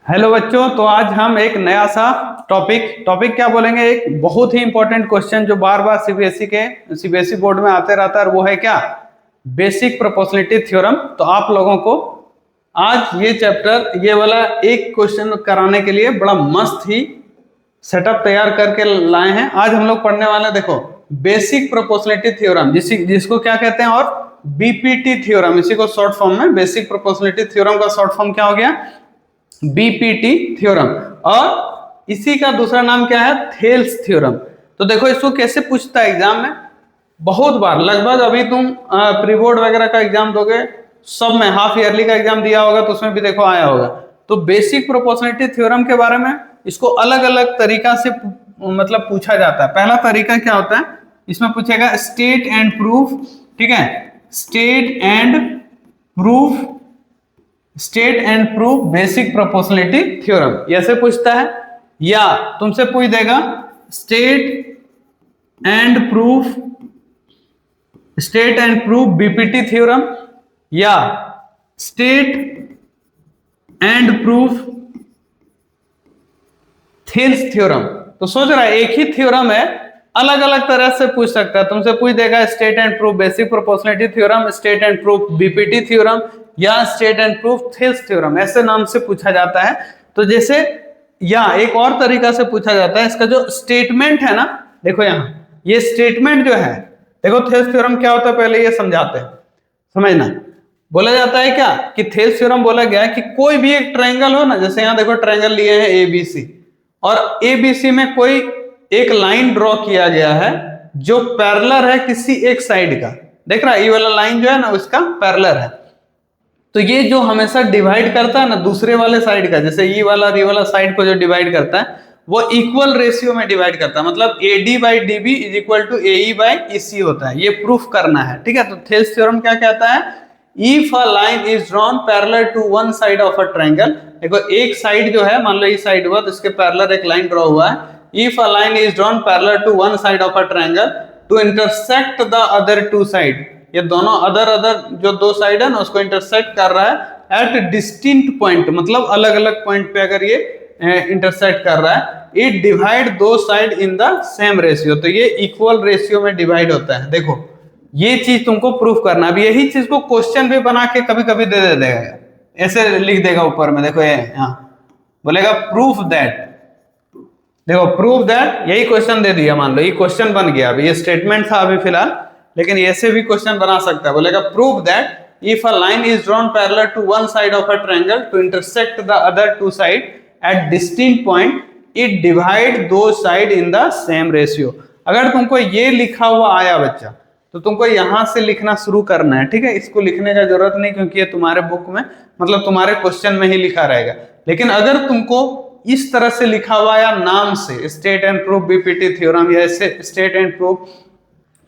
Hello बच्चों, तो आज हम एक नया सा टॉपिक क्या बोलेंगे। एक बहुत ही इंपॉर्टेंट क्वेश्चन जो बार बार सीबीएसई बोर्ड में आते रहता है, वो है क्या, बेसिक प्रोपोर्शनलिटी थ्योरम। तो आप लोगों को आज ये चैप्टर, ये वाला एक क्वेश्चन कराने के लिए बड़ा मस्त ही सेटअप तैयार करके लाए हैं। आज हम लोग पढ़ने वाले हैं, देखो, बेसिक प्रोपोर्शनलिटी थ्योरम, जिसको क्या कहते हैं, और बीपीटी थ्योरम, इसी को शॉर्ट फॉर्म में बेसिक प्रोपोर्शनलिटी थ्योरम का शॉर्ट फॉर्म क्या हो गया, बीपीटी थ्योरम। और इसी का दूसरा नाम क्या है, थेल्स थ्योरम। तो देखो इसको कैसे पूछता है एग्जाम में, बहुत बार, लगभग अभी तुम प्री बोर्ड वगैरह का एग्जाम दोगे, सब में हाफ ईयरली का एग्जाम दिया होगा तो उसमें भी देखो आया होगा। तो बेसिक प्रोपोर्शनलिटी थ्योरम के बारे में इसको अलग अलग तरीका से मतलब पूछा जाता है। पहला तरीका क्या होता है, इसमें पूछेगा स्टेट एंड प्रूफ, ठीक है, state and proof basic proportionality theorem, ऐसे पूछता है। या तुमसे पूछ देगा state and proof BPT theorem, या state and proof Thales theorem. तो सोच रहा है एक ही थ्योरम है, अलग अलग तरह से पूछ सकता है। तुमसे पूछ देगा state and proof basic proportionality theorem, state and proof BPT theorem, या state and proof Thales theorem, ऐसे नाम से पूछा जाता है। तो जैसे या एक और तरीका से पूछा जाता है, इसका जो स्टेटमेंट है ना, देखो यहाँ ये स्टेटमेंट जो है, देखो थेल्स थ्योरम क्या होता है पहले ये समझाते हैं, समझना। बोला जाता है क्या कि थेल्स थ्योरम बोला गया है कि कोई भी एक ट्रायंगल हो ना, जैसे यहाँ देखो ट्रायंगल लिए हैं एबीसी, और एबीसी में कोई एक लाइन ड्रॉ किया गया है जो पैरेलल है किसी एक साइड का, देख रहा है, ये वाला लाइन जो है ना उसका पैरेलल है। तो ये जो हमेशा डिवाइड करता है ना दूसरे वाले साइड का, जैसे ये वाला साइड को जो डिवाइड करता है वो इक्वल रेशियो में डिवाइड करता है, मतलब AD by DB is equal to AE by EC होता है। ये प्रूफ करना है, ठीक है। तो थेल्स थ्योरम क्या कहता है, if a line is drawn parallel to one side of a triangle, देखो एक साइड जो है, मान लो ये साइड हुआ तो इसके पैरेलल एक लाइन ड्रॉ हुआ है। If a line is drawn parallel to one side of a triangle to intersect the other two side, ये दोनों अदर जो दो साइड है ना उसको इंटरसेक्ट कर रहा है एट डिस्टिंक्ट पॉइंट, मतलब अलग अलग पॉइंट पे अगर ये इंटरसेक्ट कर रहा है, इट डिवाइड दो side in the same ratio, तो ये इक्वल रेशियो में डिवाइड होता है। देखो ये चीज तुमको प्रूफ करना। अब यही चीज को क्वेश्चन भी बना के कभी कभी दे देगा, ऐसे लिख देगा ऊपर में, देखो ये यहाँ बोलेगा प्रूफ दैट, देखो प्रूफ दैट, यही क्वेश्चन दे दिया, मान लो ये क्वेश्चन बन गया। अभी ये स्टेटमेंट था अभी फिलहाल, लेकिन ऐसे भी क्वेश्चन बना सकता है। बोलेगा proof that if a line is drawn parallel to one side of a triangle to intersect the other two side at distinct point, it divide दो side in the same ratio. अगर तुमको ये लिखा हुआ आया बच्चा, तो तुमको यहां से लिखना शुरू करना है, ठीक है। इसको लिखने का जरूरत नहीं, क्योंकि ये तुम्हारे बुक में, मतलब तुम्हारे क्वेश्चन में ही लिखा रहेगा। लेकिन अगर तुमको इस तरह से लिखा हुआ या नाम से state and proof BPT theorem, या state and proof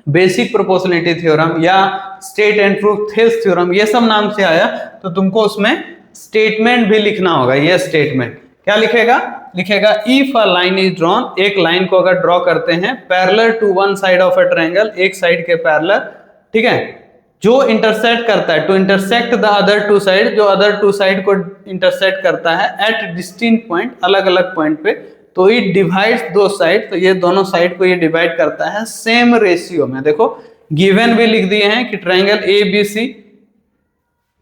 basic proportionality theorem, या state and proof Thales theorem, ये सब नाम से आया, तो तुमको उसमें स्टेटमेंट भी लिखना होगा। ये स्टेटमेंट क्या लिखेगा if a line is drawn, एक लाइन को अगर ड्रॉ करते हैं parallel to one side of a triangle, एक साइड के पैरेलल, ठीक है, जो इंटरसेक्ट करता है to intersect the other two side, जो अदर टू साइड को इंटरसेक्ट करता है एट डिस्टिंक्ट पॉइंट, अलग अलग पॉइंट पे, तो इट डिवाइड्स दो साइड, तो ये दोनों साइड को ये डिवाइड करता है सेम रेशियो में। देखो गिवन भी लिख दिए हैं कि ट्रायंगल ABC,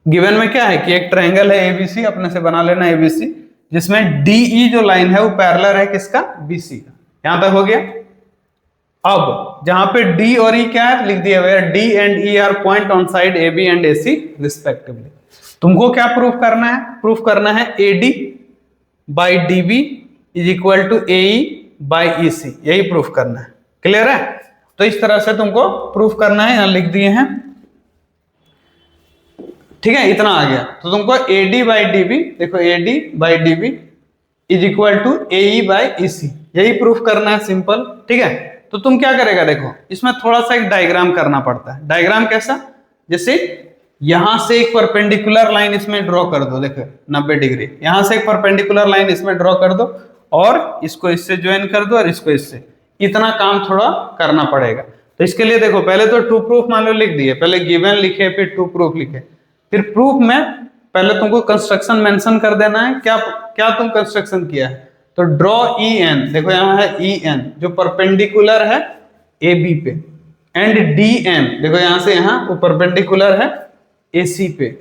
गिवन में क्या है कि एक ट्रायंगल है ABC, अपने से बना लेना ABC, जिसमें DE जो लाइन है वो पैरेलल है किसका, BC का। यहां तक हो गया। अब जहां पे D और E क्या है लिख दिया हुआ है, D and E are point on side AB and AC respectively. तुमको क्या प्रूफ करना है, प्रूफ करना है AD by DB is equal to AE by EC, यही प्रूफ करना है। क्लियर है। तो इस तरह से तुमको प्रूफ करना है, यहां लिख दिए हैं, ठीक है, इतना आ गया। तो तुमको AD बाई DB, देखो AD by DB is equal to AE by EC, यही प्रूफ करना है, सिंपल, ठीक है। तो तुम क्या करेगा, देखो इसमें थोड़ा सा एक डायग्राम करना पड़ता है। डायग्राम कैसा, जैसे यहां से एक परपेंडिकुलर लाइन इसमें ड्रॉ कर दो, देखो 90 डिग्री, यहां से एक परपेंडिकुलर लाइन इसमें ड्रॉ कर दो, और इसको इससे ज्वाइन कर दो, और इसको इससे, इतना काम थोड़ा करना पड़ेगा। तो इसके लिए देखो पहले तो टू प्रूफ मान लो लिख दिए, पहले गिवन लिखे, फिर टू प्रूफ लिखे, फिर प्रूफ में पहले तुमको कंस्ट्रक्शन मेंशन कर देना है, क्या क्या तुम कंस्ट्रक्शन किया है, तो ड्रॉ ई एन, देखो यहाँ है ई एन जो परपेंडिकुलर है ए बी पे, एंड डी एम देखो यहां से यहाँ वो परपेंडिकुलर है ए सी पे,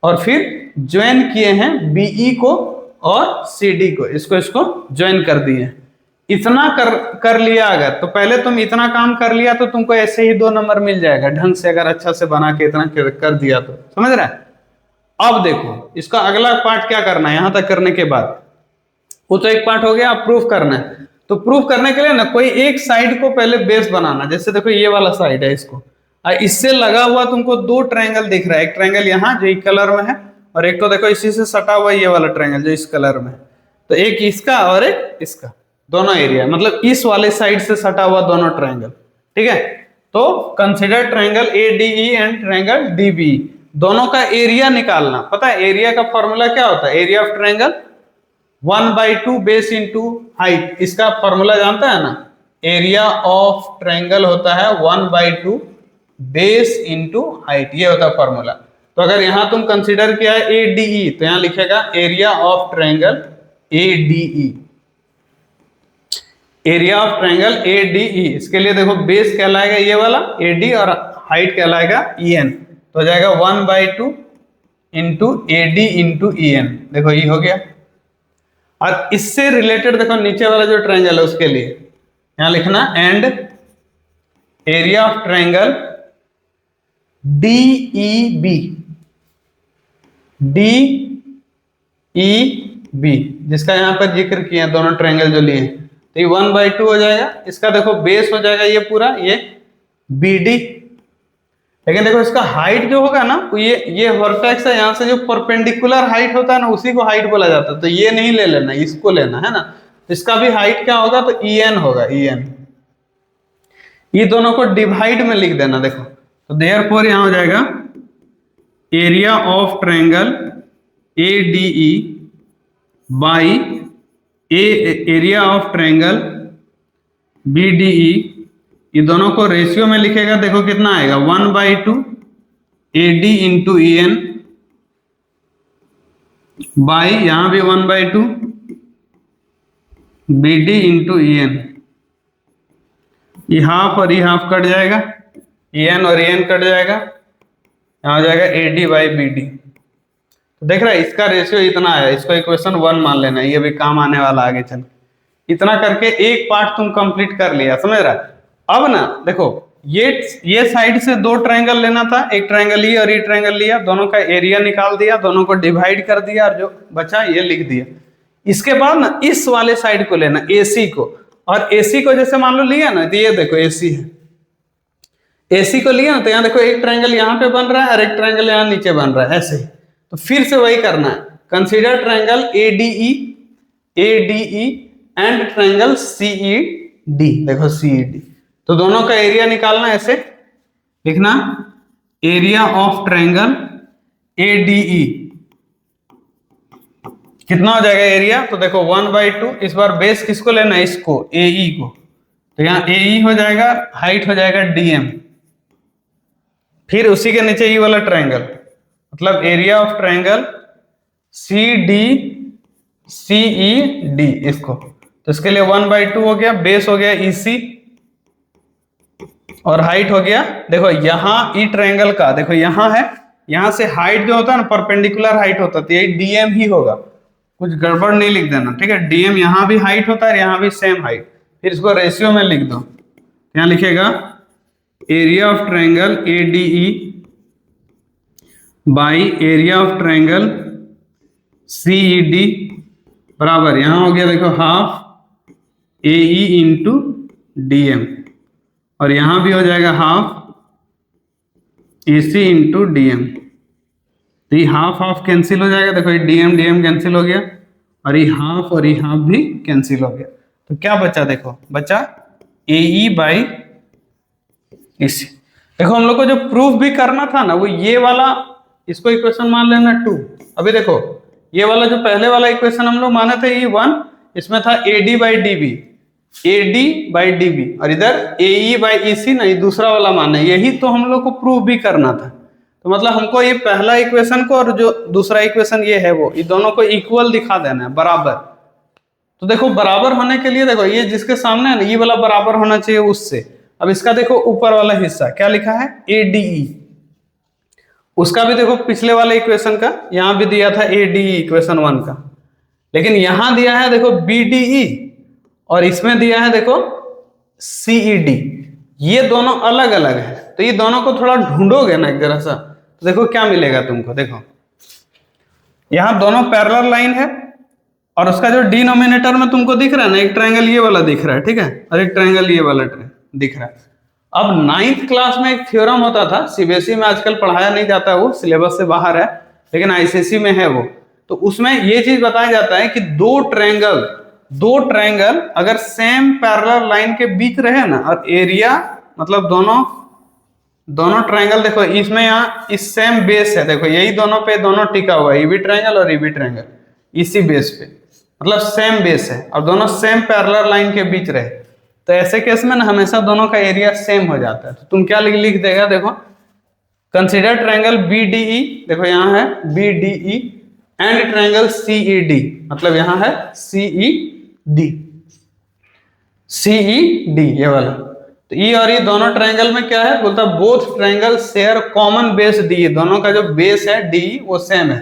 और फिर ज्वाइन किए हैं बीई को और सी डी को, इसको ज्वाइन कर दिए। इतना कर लिया अगर, तो पहले तुम इतना काम कर लिया तो तुमको ऐसे ही 2 नंबर मिल जाएगा ढंग से, अगर अच्छा से बना के इतना कर दिया तो, समझ रहा है। अब देखो इसका अगला पार्ट क्या करना है, यहां तक करने के बाद वो तो एक पार्ट हो गया, अब प्रूफ करना है। तो प्रूफ करने के लिए ना कोई एक साइड को पहले बेस बनाना, जैसे देखो ये वाला साइड है, इसको इससे लगा हुआ तुमको 2 ट्रायंगल दिख रहा है, एक ट्रायंगल यहाँ जो एक कलर में है, और एक तो देखो इसी से सटा हुआ ये वाला ट्रायंगल जो इस कलर में है, तो एक इसका और एक इसका, दोनों एरिया मतलब इस वाले साइड से सटा हुआ दोनों ट्रायंगल, ठीक है। तो consider triangle ADE and triangle DBE, दोनों का एरिया निकालना। पता है एरिया का फॉर्मूला क्या होता है, area of triangle 1/2 base into height, इसका फॉर्मूला जानता है ना, एरिया ऑफ ट्रायंगल होता है 1/2 बेस इंटू हाइट, ये होता है फॉर्मूला। तो अगर यहां तुम कंसीडर किया है ADE, तो यहां लिखेगा area of triangle ADE, area of triangle ADE। इसके लिए देखो बेस कहलाएगा ये वाला AD और हाइट कहलाएगा EN, तो हो जाएगा 1/2 इंटू AD इंटू EN, देखो ये हो गया। और इससे रिलेटेड देखो नीचे वाला जो ट्रायंगल है उसके लिए यहां लिखना and area of triangle DEB, DEB जिसका यहां पर जिक्र किया दोनों ट्रायंगल जो लिए, तो ये 1/2 हो जाएगा। इसका देखो बेस हो जाएगा ये पूरा, ये BD, लेकिन देखो इसका हाइट जो होगा ना, ये वर्टेक्स है, यहाँ से जो परपेंडिकुलर हाइट होता है ना उसी को हाइट बोला जाता है, तो ये नहीं ले लेना, इसको लेना है ना। इसका भी हाइट क्या होगा, तो EN होगा, EN। ये दोनों को डिवाइड में लिख देना, देखो तो देयरफॉर यहां हो जाएगा area of triangle ADE by area of triangle BDE, ये दोनों को रेशियो में लिखेगा, देखो कितना आएगा 1/2 AD इंटू EN बाई यहां भी 1/2 BD इंटू EN, ये हाफ और ये हाफ कट जाएगा, EN और EN कट जाएगा, यहां हो जाएगा AD बाई BD। तो देख रहा है इसका रेशियो इतना है, इसको इक्वेशन 1 मान लेना, ये भी काम आने वाला आगे चल। इतना करके एक पार्ट तुम कंप्लीट कर लिया, समझ रहा है। अब ना देखो ये साइड से 2 ट्रायंगल लेना था, एक ट्रायंगल ये और ये ट्रायंगल लिया, दोनों का एरिया निकाल दिया, दोनों को डिवाइड कर दिया और जो बचा ये लिख दिया। इसके बाद ना इस वाले साइड को लेना AC को, और AC को जैसे मान लो लिया ना, तो ये देखो AC है, AC को लिया ना, तो यहाँ देखो एक ट्रायंगल यहाँ पे बन रहा है और एक ट्रायंगल यहाँ नीचे बन रहा है, ऐसे ही। तो फिर से वही करना है, consider triangle ADE and triangle CED, देखो CED, तो दोनों का एरिया निकालना, ऐसे लिखना एरिया ऑफ ट्रायंगल ADE कितना हो जाएगा एरिया, तो देखो 1/2, इस बार बेस किसको लेना है, इसको AE को, तो यहाँ AE हो जाएगा, हाइट हो जाएगा DM, फिर उसी के नीचे ये वाला ट्रायंगल, मतलब एरिया ऑफ ट्रायंगल CED इसको, तो इसके लिए 1/2 हो गया, बेस हो गया EC और हाइट हो गया, देखो यहाँ ई ट्रायंगल का देखो यहाँ है, यहाँ से हाइट जो होता है ना परपेंडिकुलर हाइट होता है, तो यही DM ही होगा, कुछ गड़बड़ नहीं लिख देना, ठीक है। DM यहाँ भी हाइट होता है, यहाँ भी सेम हाइट, फिर इसको रेशियो में लिख दो, यहाँ लिखेगा area of triangle ADE by area of triangle CED बराबर, यहां हो गया देखो हाफ AE इंटू DM, और यहां भी हो जाएगा हाफ AC इंटू DM, तो ये हाफ हाफ कैंसिल हो जाएगा, देखो ये DM कैंसिल हो गया, और ये हाफ भी कैंसिल हो गया, तो क्या बचा, देखो बचा AE बाई AC। देखो हम लोग को जो प्रूफ भी करना था ना, वो ये वाला, इसको इक्वेशन मान लेना 2। अभी देखो ये वाला जो पहले वाला इक्वेशन हम लोग माने थे ये 1, इसमें था AD बाई DB, और इधर AE बाई EC ना, ये दूसरा वाला माना, यही तो हम लोग को प्रूफ भी करना था। तो मतलब हमको ये पहला इक्वेशन को और जो दूसरा इक्वेशन ये है वो, ये दोनों को इक्वल दिखा देना है, बराबर। तो देखो बराबर होने के लिए देखो ये जिसके सामने है ना, ये वाला बराबर होना चाहिए उससे। अब इसका देखो ऊपर वाला हिस्सा क्या लिखा है, ADE। उसका भी देखो पिछले वाले इक्वेशन का यहां भी दिया था ADE इक्वेशन 1 का, लेकिन यहां दिया है देखो BDE और इसमें दिया है देखो CED। ये दोनों अलग अलग है, तो ये दोनों को थोड़ा ढूंढोगे ना एक जरा सा, तो देखो क्या मिलेगा तुमको। देखो यहां दोनों पैरेलल लाइन है और उसका जो डिनोमिनेटर में तुमको दिख रहा है ना, एक ट्रायंगल ये वाला दिख रहा है, ठीक है, और एक ट्रायंगल ये वाला दिख रहा है। अब 9th क्लास में एक थ्योरम होता था, CBSE में आजकल पढ़ाया नहीं जाता, वो सिलेबस से बाहर है, लेकिन ICSE में है वो। तो उसमें ये चीज बताया जाता है कि दो ट्रायंगल अगर सेम पैरेलल लाइन के बीच रहे ना, और एरिया मतलब दोनों ट्रायंगल देखो इसमें यहाँ इस सेम बेस है, देखो यही दोनों पे दोनों टिका हुआ है, ये भी ट्रायंगल और ये भी ट्रायंगल, इसी बेस पे, मतलब सेम बेस है और दोनों सेम पैरेलल लाइन के बीच रहे, तो ऐसे केस में ना हमेशा दोनों का एरिया सेम हो जाता है। तो तुम क्या लिख देगा, देखो कंसीडर ट्रायंगल BDE, देखो यहाँ है BDE एंड ट्रायंगल CED, मतलब यहाँ है CED ये वाला। तो E और E दोनों ट्रायंगल में क्या है, बोलता both triangle share common base DE, दोनों का जो बेस है DE वो सेम है,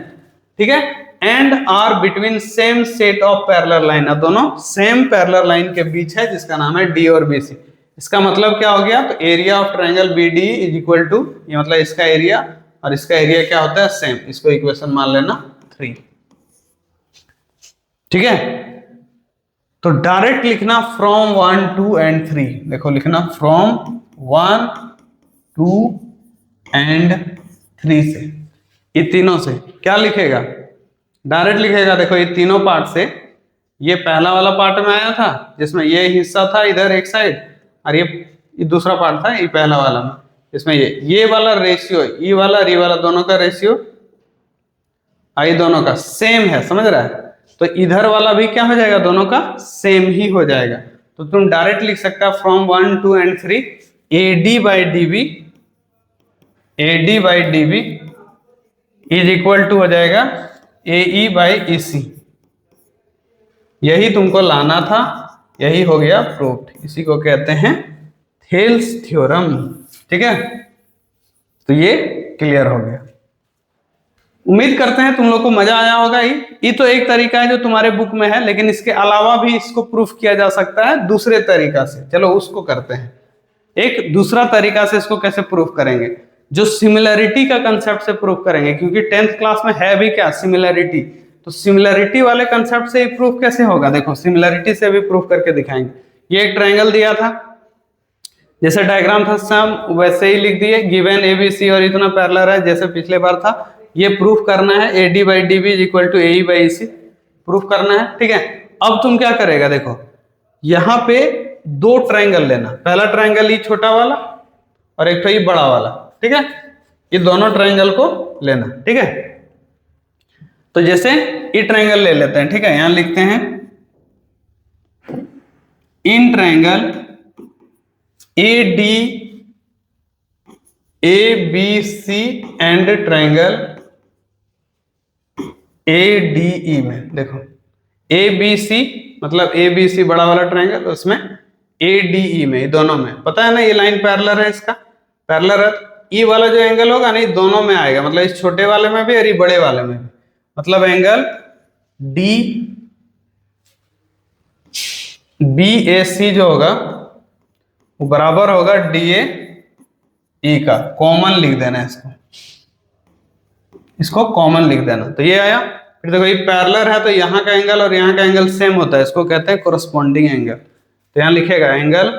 ठीक है, and are between same set of parallel line, दोनों सेम पैरेलल लाइन के बीच है जिसका नाम है D और BC। इसका मतलब क्या हो गया, तो area of triangle BDE is equal to, ये मतलब इसका एरिया और इसका एरिया क्या होता है, सेम। इसको इक्वेशन मान लेना 3, ठीक है। तो डायरेक्ट लिखना फ्रॉम 1, 2 एंड 3, देखो लिखना फ्रॉम 1, 2 एंड 3 से, ये तीनों से क्या लिखेगा, डायरेक्ट लिखेगा। देखो ये तीनों पार्ट से, ये पहला वाला पार्ट में आया था जिसमें ये हिस्सा था इधर एक साइड, और ये दूसरा पार्ट था ये पहला वाला में, इसमें ये वाला रेशियो, ये वाला दोनों का रेशियो आई दोनों का सेम है, समझ रहा है, तो इधर वाला भी क्या हो जाएगा, दोनों का सेम ही हो जाएगा। तो तुम डायरेक्ट लिख सकता है from 1, 2 and 3 AD by DB is equal to हो जाएगा AE बाई EC। यही तुमको लाना था, यही हो गया प्रूफ। इसी को कहते हैं थेल्स थ्योरम, ठीक है। तो ये क्लियर हो गया। उम्मीद करते हैं तुम लोग को मजा आया होगा। ये तो एक तरीका है जो तुम्हारे बुक में है, लेकिन इसके अलावा भी इसको प्रूफ किया जा सकता है दूसरे तरीका से। चलो उसको करते हैं। एक दूसरा तरीका से इसको कैसे प्रूफ करेंगे, जो सिमिलरिटी का कंसेप्ट से प्रूफ करेंगे, क्योंकि 10th क्लास में है भी क्या, सिमिलरिटी। तो सिमिलरिटी वाले कंसेप्ट से प्रूफ कैसे होगा, देखो सिमिलरिटी से भी प्रूफ करके दिखाएंगे। ये एक ट्रायंगल दिया था, जैसे डायग्राम था सम वैसे ही लिख दिए, गिवन ABC और इतना पैरेलल है जैसे पिछले बार था। ये प्रूफ करना है AD by DB is equal to AE by EC, proof करना है, ठीक है। अब तुम क्या करेगा, देखो यहाँ पे दो ट्रायंगल लेना, पहला ट्रायंगल ये छोटा वाला और एक तो ये बड़ा वाला, ठीक है। ये दोनों ट्रायंगल को लेना, ठीक है। तो जैसे ये ट्रायंगल ले लेते हैं, ठीक है, यहां लिखते हैं in triangle AD ABC and triangle ADE में, देखो ABC मतलब ABC बड़ा वाला ट्रायंगल, उसमें ADE में, ये दोनों में पता है ना, ये लाइन पैरेलल है, इसका पैरेलल है। ये वाला जो एंगल होगा ना, ये दोनों में आएगा, मतलब इस छोटे वाले में भी और ये बड़े वाले में भी, मतलब एंगल BAC जो होगा वो बराबर होगा DAE का। कॉमन लिख देना इसको कॉमन लिख देना। तो ये आया। फिर देखो ये पैरेलल है, तो यहाँ का एंगल और यहाँ का एंगल सेम होता है, इसको कहते हैं कोरस्पॉन्डिंग एंगल। तो यहाँ लिखेगा एंगल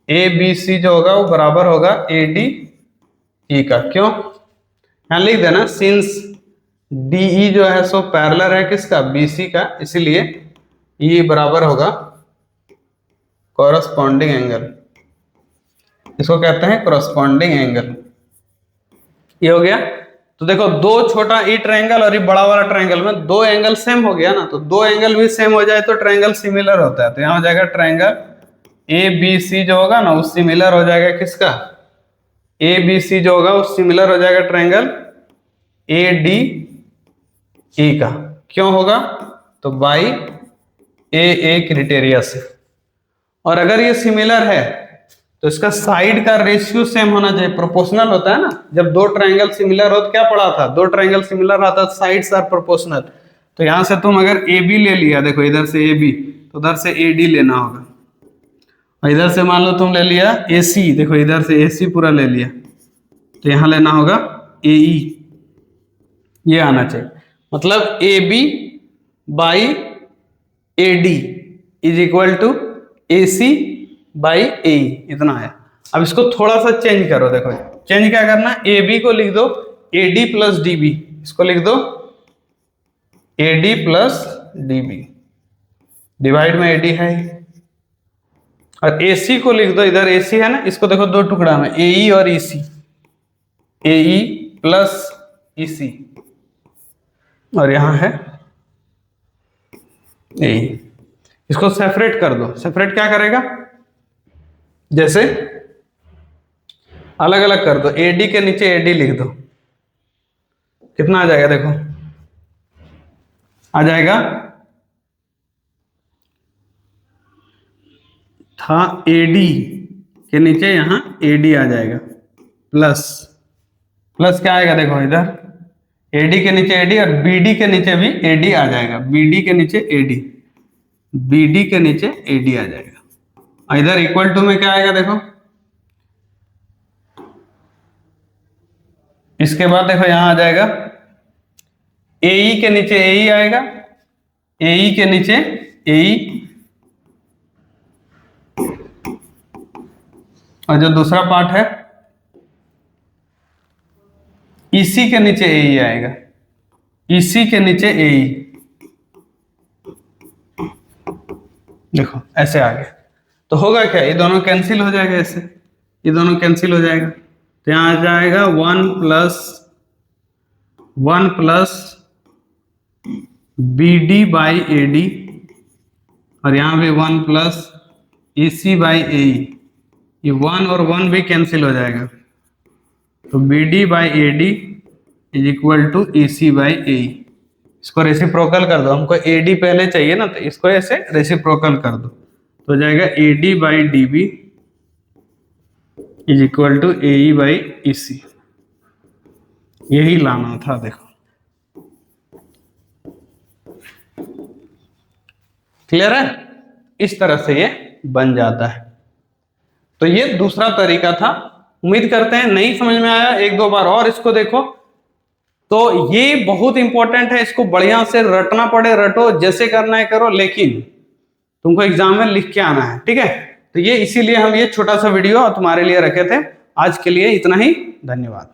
ABC जो होगा वो बराबर होगा ADE का। क्यों, यहाँ लिख देना सिंस DE जो है सो पैरेलल है किसका, BC का, इसीलिए E बराबर होगा कोरस्पॉन्डिंग एंगल, इसको कहते हैं कोरस्पॉन्डिंग एंगल। ये हो गया। तो देखो दो छोटा ई ट्रायंगल और ये बड़ा वाला ट्रायंगल में दो एंगल सेम हो गया ना, तो दो एंगल भी सेम हो जाए तो ट्रायंगल सिमिलर होता है। तो यहाँ हो जाएगा ट्रायंगल ABC जो होगा ना वो सिमिलर हो जाएगा किसका, ए बी सी जो होगा वो सिमिलर हो जाएगा ट्रायंगल ए डी ई का। क्यों होगा? तो बाई ए क्राइटेरिया से। और अगर ये सिमिलर है तो इसका साइड का रेशियो सेम होना चाहिए, प्रोपोर्शनल होता है ना। जब दो ट्रायंगल सिमिलर हो तो क्या पढ़ा था? दो ट्रायंगल सिमिलर आता है साइड्स आर प्रोपोर्शनल। तो यहां से तुम अगर ए बी ले लिया, देखो इधर से ए बी, तो उधर से ए डी लेना होगा। और इधर से मान लो तुम ले लिया ए सी, देखो इधर से ए सी पूरा ले लिया, तो यहां लेना होगा ए ई, ये आना चाहिए। मतलब A B by A D is equal to A C by A, इतना है। अब इसको थोड़ा सा चेंज करो, देखो चेंज क्या करना, ए बी को लिख दो A D plus D B, इसको लिख दो A D plus D B, divide में ए डी है। और ए सी को लिख दो, इधर ए सी है ना, इसको देखो दो टुकड़ा में, ए ई और ई सी, ए ई प्लस ई सी, और यहां है ए। इसको सेपरेट कर दो। सेपरेट क्या करेगा? जैसे अलग अलग कर दो, एडी के नीचे एडी लिख दो, कितना आ जाएगा? देखो आ जाएगा, था एडी के नीचे यहां एडी आ जाएगा, प्लस प्लस क्या आएगा? देखो इधर एडी के नीचे एडी, और बीडी के नीचे भी एडी आ जाएगा, बीडी के नीचे एडी, बीडी के नीचे एडी आ जाएगा। इधर इक्वल टू में क्या आएगा? देखो इसके बाद देखो यहां आ जाएगा एई के नीचे एई आएगा, एई के नीचे एई, और जो दूसरा पार्ट है इसी के नीचे एई आएगा, इसी के नीचे एई, देखो ऐसे आ गया। तो होगा क्या? ये दोनों कैंसिल हो जाएगा, ऐसे ये दोनों कैंसिल हो जाएगा। तो यहां आ जाएगा one plus B D by A D, और यहां भी one plus E C by A, ये वन और वन भी कैंसिल हो जाएगा। तो B D by A D is equal to E C by A. इसको रेसिप्रोकल कर दो, हमको ए डी पहले चाहिए ना, तो इसको ऐसे रेसिप्रोकल कर दो, तो हो जाएगा A D by D B is equal to A E by E C. यही लाना था, देखो क्लियर है? इस तरह से ये बन जाता है। तो ये दूसरा तरीका था। उम्मीद करते हैं नहीं समझ में आया, एक दो बार और इसको देखो। तो ये बहुत इंपॉर्टेंट है, इसको बढ़िया से रटना पड़े, रटो, जैसे करना है करो, लेकिन तुमको एग्जाम में लिख के आना है, ठीक है? तो ये इसीलिए हम ये छोटा सा वीडियो तुम्हारे लिए रखे थे। आज के लिए इतना ही, धन्यवाद।